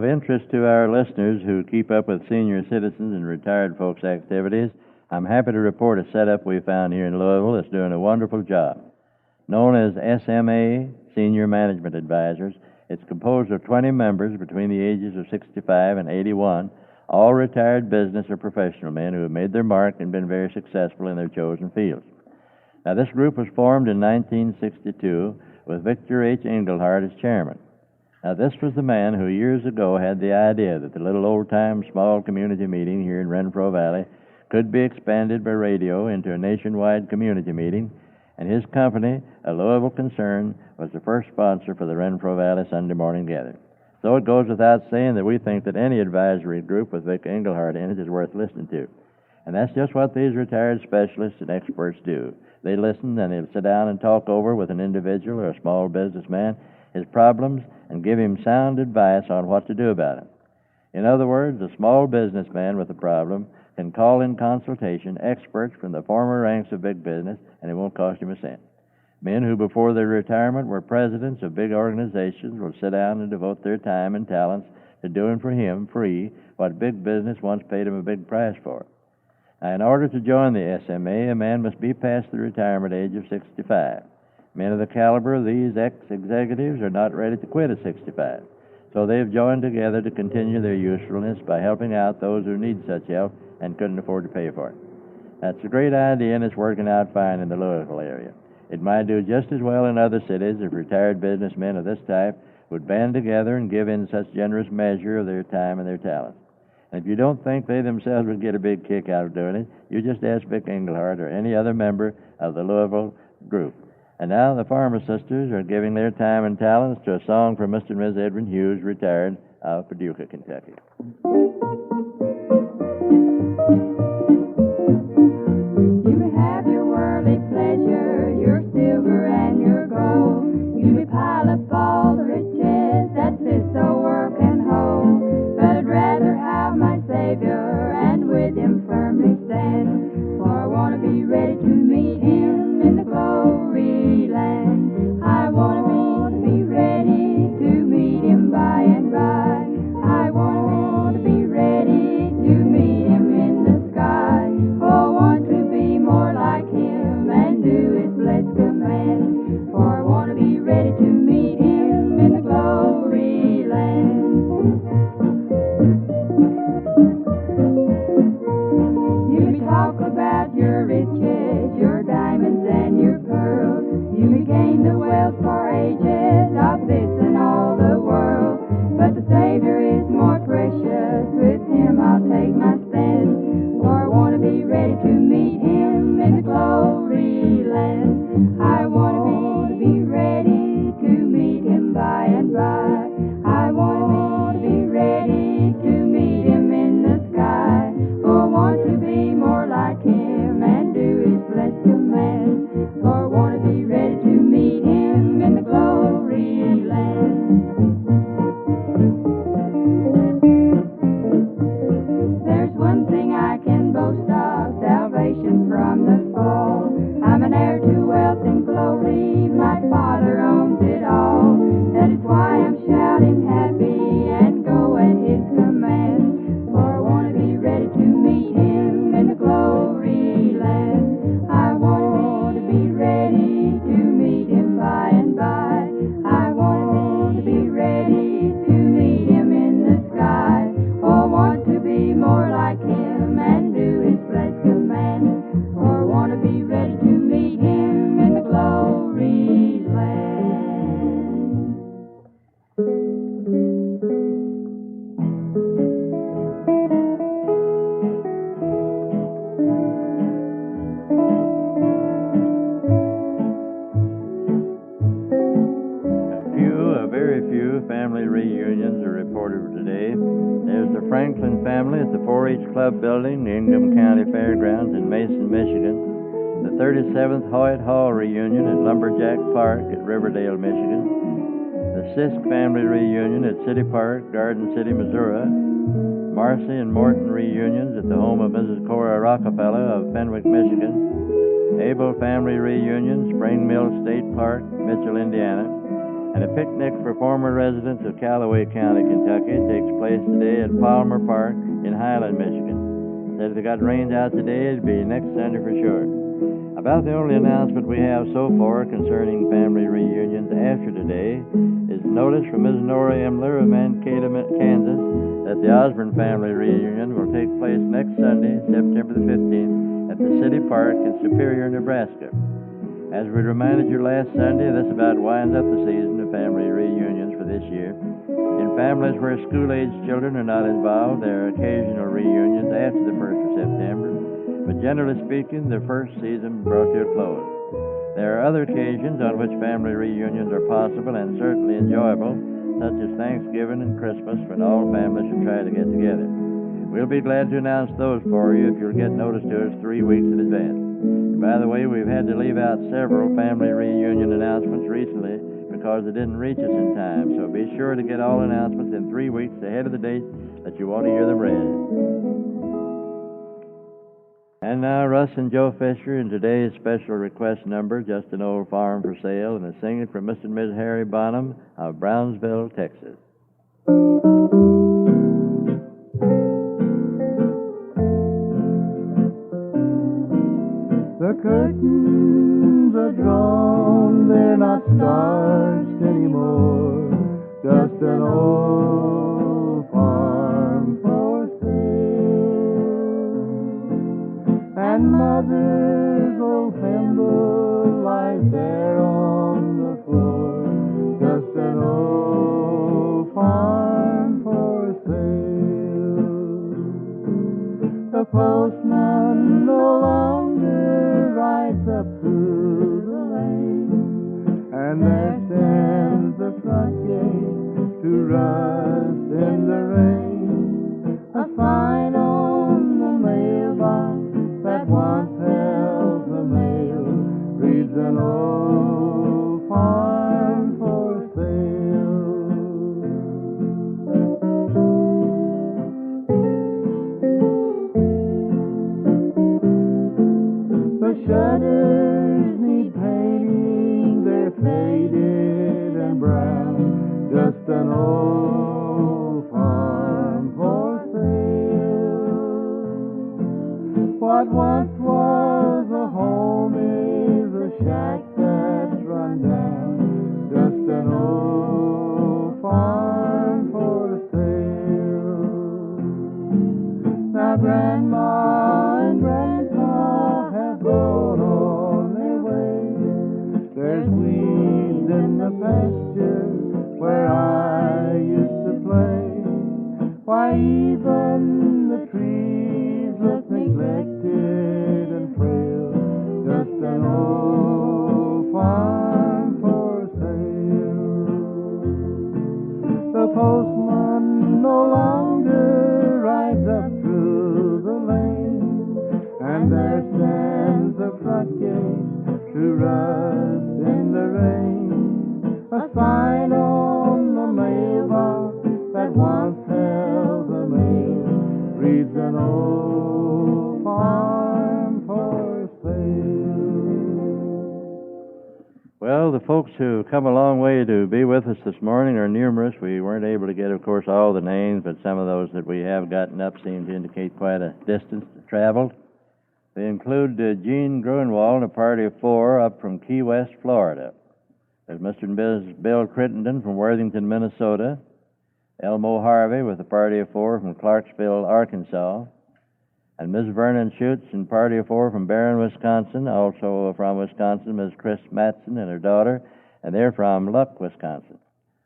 Of interest to our listeners who keep up with senior citizens and retired folks' activities, I'm happy to report a setup we found here in Louisville that's doing a wonderful job. Known as SMA, Senior Management Advisors, it's composed of 20 members between the ages of 65 and 81, all retired business or professional men who have made their mark and been very successful in their chosen fields. Now, this group was formed in 1962 with Victor H. Engelhardt as chairman. Now, this was the man who years ago had the idea that the little old-time small community meeting here in Renfro Valley could be expanded by radio into a nationwide community meeting, and his company, a Louisville concern, was the first sponsor for the Renfro Valley Sunday morning gathering. So it goes without saying that we think that any advisory group with Vic Engelhardt in it is worth listening to. And that's just what these retired specialists and experts do. They listen and they'll sit down and talk over with an individual or a small businessman his problems and give him sound advice on what to do about it. In other words, a small businessman with a problem can call in consultation experts from the former ranks of big business, and it won't cost him a cent. Men who before their retirement were presidents of big organizations will sit down and devote their time and talents to doing for him free what big business once paid him a big price for. Now, in order to join the SMA, a man must be past the retirement age of 65. Men of the caliber of these ex-executives are not ready to quit at 65, so they've joined together to continue their usefulness by helping out those who need such help and couldn't afford to pay for it. That's a great idea, and it's working out fine in the Louisville area. It might do just as well in other cities if retired businessmen of this type would band together and give in such generous measure of their time and their talents. And if you don't think they themselves would get a big kick out of doing it, you just ask Vic Engelhardt or any other member of the Louisville group. And now the Farmer Sisters are giving their time and talents to a song from Mr. and Ms. Edwin Hughes, retired of Paducah, Kentucky. You may have your worldly pleasure, your silver and your gold. You may pile up all the riches that this old world can hold. But I'd rather have my Savior and with him firmly stand. For I want to be ready to meet him in the glory land. I want to be ready to meet him by and by. I want to be ready to meet him in the sky. Oh, I want to be more like him and do his blessed command. For I want to be ready to meet him in the glory land. You may talk about your riches, your diamonds and your pearls. You may gain the wealth for ages of this and all the world. But the Savior is more precious, with him I'll take my stand. For I want to be ready to meet him in the glory land. I want to be ready to meet him by and by. I want to be ready to meet him in the sky. Oh, I want to be more like him and do his blessed command. For I want to be ready to meet him in the glory land. There's one thing I can boast of, salvation from the fall. I'm an heir to wealth and glory, my Father owns it all. That is why I'm shouting happy and go at his command. For I want to be ready to meet him in the glory land. I want to be ready to meet him by and by. I want to be ready to meet him in the sky. Oh, I want to be more like him and do his blessed command. For I want to be ready to meet him in the glory land. Very few family reunions are reported today. There's the Franklin family at the 4-H Club building, the Ingham County Fairgrounds in Mason, Michigan. The 37th Hoyt Hall reunion at Lumberjack Park at Riverdale, Michigan. The Sisk family reunion at City Park, Garden City, Missouri. Marcy and Morton reunions at the home of Mrs. Cora Rockefeller of Fenwick, Michigan. Abel family reunion, Spring Mill State Park, Mitchell, Indiana. And And a picnic for former residents of Callaway County, Kentucky takes place today at Palmer Park in Highland, Michigan. Said if it got rained out today, it'd be next Sunday for sure. About the only announcement we have so far concerning family reunions after today is notice from Ms. Nora Emler of Mankato, Kansas, that the Osborne family reunion will take place next Sunday, September the 15th, at the City Park in Superior, Nebraska. As we reminded you last Sunday, this about winds up the season of family reunions for this year. In families where school-aged children are not involved, there are occasional reunions after the 1st of September, but generally speaking, the first season brought to a close. There are other occasions on which family reunions are possible and certainly enjoyable, such as Thanksgiving and Christmas, when all families should try to get together. We'll be glad to announce those for you if you'll get notice to us 3 weeks in advance. And by the way, we've had to leave out several family reunion announcements recently because they didn't reach us in time, so be sure to get all announcements in 3 weeks ahead of the date that you want to hear them read. And now, Russ and Joe Fisher in today's special request number, Just an Old Farm for Sale, and a singing from Mr. and Ms. Harry Bonham of Brownsville, Texas. The curtains are drawn, they're not starched anymore, just an old farm for sale. And Mother's old thimble lies there on the floor, just an old farm for sale. The postman no longer rides up through the lane, and there stands the front gate to rust in the rain. A sign on the mailbox that once held the mail reads an old farm for sale. The shutters need painting, they're faded and brown, just an old farm for sale. What once was a home is a shack that's run down, just an old farm for sale. Now Grandma and Grandpa have gone on their way. There's weeds in the pasture where I used to play. Why, even the trees look neglected and frail, just an old farm for sale. The postman no longer rides up through the lane, and there stands the front gate to rust in the rain. A sign on the mailbox that once held the mail reads an old farm for sale. Well, the folks who come a long way to be with us this morning are numerous. We weren't able to get, of course, all the names, but some of those that we have gotten up seem to indicate quite a distance traveled. They include Gene Grunwald and a party of 4 up from Key West, Florida. There's Mr. and Mrs. Bill Crittenden from Worthington, Minnesota. Elmo Harvey with a party of 4 from Clarksville, Arkansas. And Ms. Vernon Schutz and party of 4 from Barron, Wisconsin. Also from Wisconsin, Ms. Chris Matson and her daughter, and they're from Luck, Wisconsin.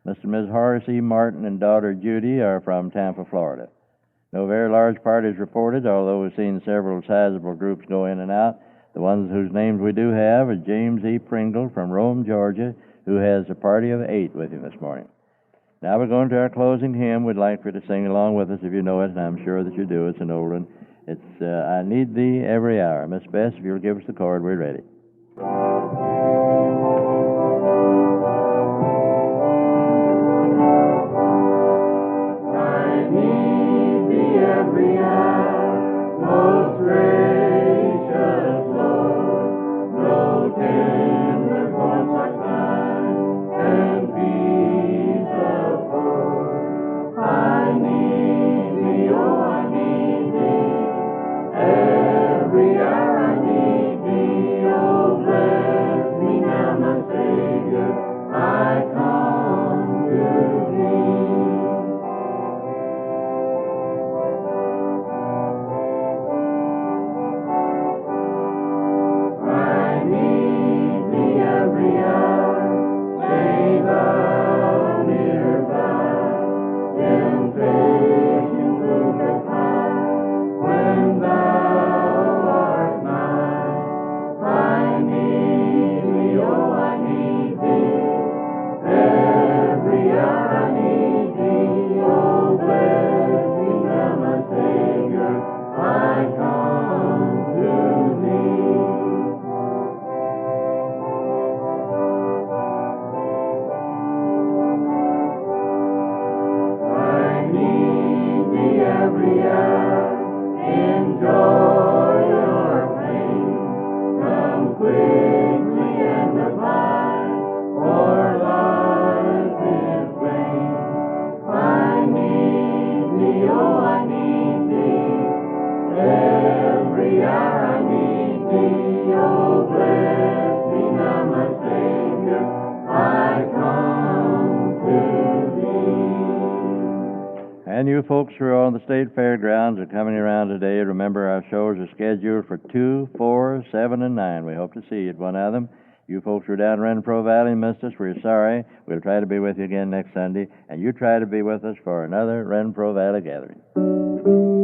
Mr. and Ms. Horace E. Martin and daughter Judy are from Tampa, Florida. No very large parties reported, although we've seen several sizable groups go in and out. The ones whose names we do have are James E. Pringle from Rome, Georgia, who has a party of 8 with him this morning. Now we're going to our closing hymn. We'd like for you to sing along with us if you know it, and I'm sure that you do. It's an old one. It's I Need Thee Every Hour. Miss Bess, if you'll give us the chord, we're ready. I need thee every hour, most gracious Lord. No tender voice like thine can be I need thee, oh bless me now, my Savior, I come to thee. And you folks who are on the state fairgrounds are coming around today, remember our shows are scheduled for 2, 4, 7, and 9. We hope to see you at one of them. You folks who are down Renfro Valley and missed us, we're sorry. We'll try to be with you again next Sunday, and you try to be with us for another Renfro Valley gathering.